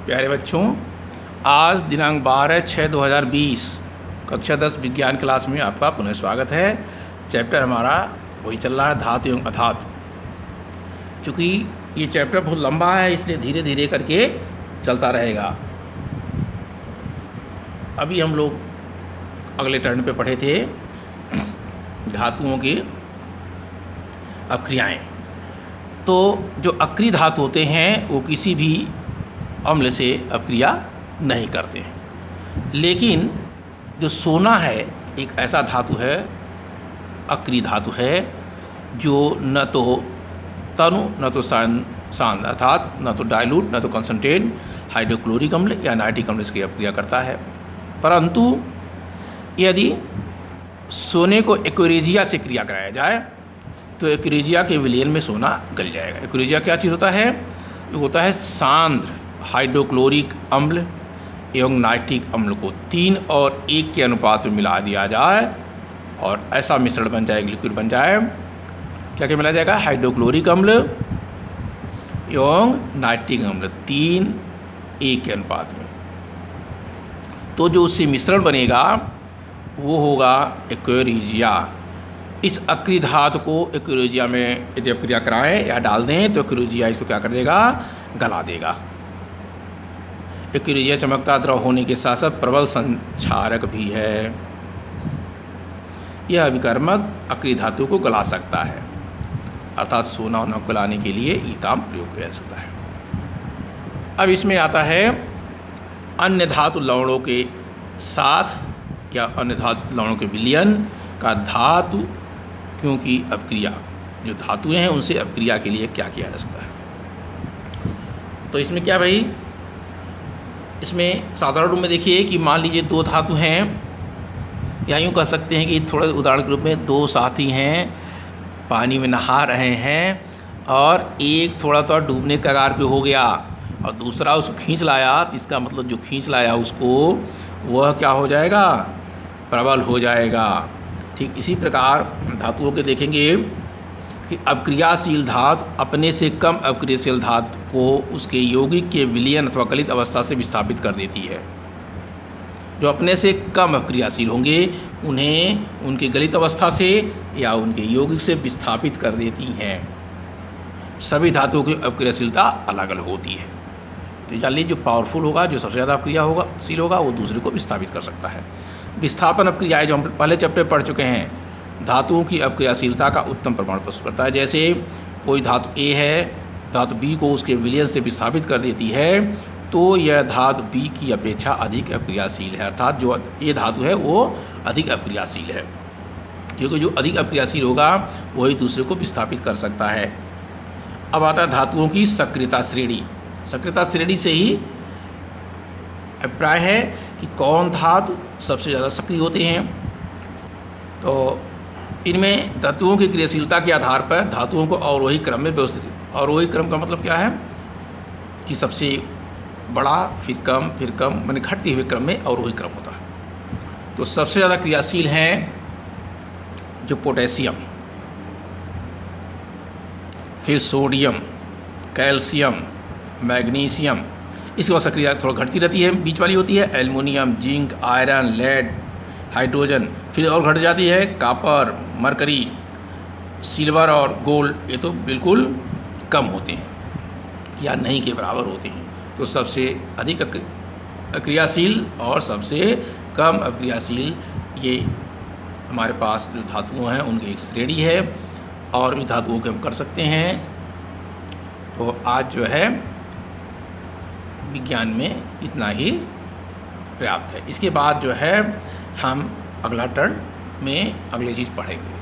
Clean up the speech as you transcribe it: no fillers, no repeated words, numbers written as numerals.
प्यारे बच्चों, आज दिनांक 12/6/2020 कक्षा 10 विज्ञान क्लास में आपका पुनः स्वागत है। चैप्टर हमारा वही चल रहा है, धातु एवं अधातु। चूँकि ये चैप्टर बहुत लंबा है इसलिए धीरे धीरे करके चलता रहेगा। अभी हम लोग अगले टर्न पे पढ़े थे धातुओं की अक्रियाएँ। तो जो अक्रिय धातु होते हैं वो किसी भी अम्ल से अक्रिया नहीं करते हैं, लेकिन जो सोना है एक ऐसा धातु है, अक्रिय धातु है, जो न तो तनु न तो सांद्र अर्थात न तो डाइल्यूट न तो कंसंट्रेट हाइड्रोक्लोरिक अम्ल या नाइट्रिक अम्ल से अक्रिया करता है। परंतु यदि सोने को एक्वेरेजिया से क्रिया कराया जाए तो एक्वेरेजिया के विलयन में सोना गल जाएगा। एक्वेरेजिया क्या चीज़ होता है? ये होता है सांद्र हाइड्रोक्लोरिक अम्ल एवं नाइट्रिक अम्ल को 3 और 1 के अनुपात में मिला दिया जाए और ऐसा मिश्रण बन जाए, लिक्विड बन जाए। क्या क्या मिला जाएगा? हाइड्रोक्लोरिक अम्ल एवं नाइट्रिक अम्ल 3:1 के अनुपात में। तो जो उससे मिश्रण बनेगा वो होगा एक्वेरेजिया। इस अक्रिय धातु को एक्वेरेजिया में यदि आप क्रिया कराएँ या डाल दें तो एक्वेरेजिया इसको क्या कर देगा? गला देगा। एक्वेरेजिया चमकता द्रव होने के साथ साथ प्रबल संक्षारक भी है। यह अभिकर्मक अक्रिय धातु को गला सकता है, अर्थात सोना होना गलाने के लिए ये काम प्रयोग किया जा सकता है। अब इसमें आता है अन्य धातु लवणों के साथ या अन्य धातु लवणों के विलयन का धातु क्योंकि अपक्रिया, जो धातुएं हैं उनसे अपक्रिया के लिए क्या किया जा सकता है। तो इसमें क्या भाई, इसमें साधारण रूप में देखिए कि मान लीजिए 2 धातु हैं, या यूँ कह सकते हैं कि थोड़े उदाहरण के रूप में 2 साथी हैं, पानी में नहा रहे हैं और एक थोड़ा सा डूबने के कगार पे हो गया और दूसरा उसको खींच लाया। तो इसका मतलब जो खींच लाया उसको वह क्या हो जाएगा? प्रबल हो जाएगा। ठीक इसी प्रकार धातुओं के देखेंगे कि अपक्रियाशील धातु अपने से कम अपक्रियाशील धातु को उसके यौगिक के विलयन अथवा गलित अवस्था से विस्थापित कर देती है। जो अपने से कम अपक्रियाशील होंगे उन्हें उनके गलित अवस्था से या उनके यौगिक से विस्थापित कर देती हैं। सभी धातुओं की अपक्रियाशीलता अलग अलग होती है। तो जान लीजिए जो पावरफुल होगा, जो सबसे ज़्यादा अपक्रियाशील होगा वो दूसरे को विस्थापित कर सकता है। विस्थापन अपक्रियाएँ जो हम पहले चैप्टर पढ़ चुके हैं, धातुओं की अपक्रियाशीलता का उत्तम प्रमाण प्रस्तुत करता है। जैसे कोई धातु A है, धातु B को उसके विलयन से विस्थापित कर देती है तो यह धातु B की अपेक्षा अधिक अपक्रियाशील है, अर्थात जो A धातु है वो अधिक अपक्रियाशील है, क्योंकि जो अधिक अपक्रियाशील होगा वही दूसरे को विस्थापित कर सकता है। अब आता है धातुओं की सक्रियता श्रेणी। सक्रियता श्रेणी से ही अभिप्राय है कि कौन धातु सबसे ज़्यादा सक्रिय होते हैं। तो इनमें धातुओं की क्रियाशीलता के आधार पर धातुओं को अवरोही क्रम में व्यवस्थित। अवरोही क्रम का मतलब क्या है कि सबसे बड़ा फिर कम माने घटते हुए क्रम में अवरोही क्रम होता है। तो सबसे ज़्यादा क्रियाशील हैं जो पोटेशियम, फिर सोडियम, कैल्शियम, मैग्नीशियम। इसके बाद सक्रियता थोड़ा घटती रहती है, बीच वाली होती है aluminium, zinc, iron, lead, hydrogen. फिर और घट जाती है कॉपर, मरकरी, सिल्वर और गोल्ड। ये तो बिल्कुल कम होते हैं या नहीं के बराबर होते हैं। तो सबसे अधिक अक्रियाशील और सबसे कम अक्रियाशील ये हमारे पास जो धातुओं हैं उनकी एक श्रेणी है और भी धातुओं के हम कर सकते हैं। तो आज जो है विज्ञान में इतना ही पर्याप्त है। इसके बाद जो है हम अगला टर्न में अगली चीज़ पढ़ेंगे।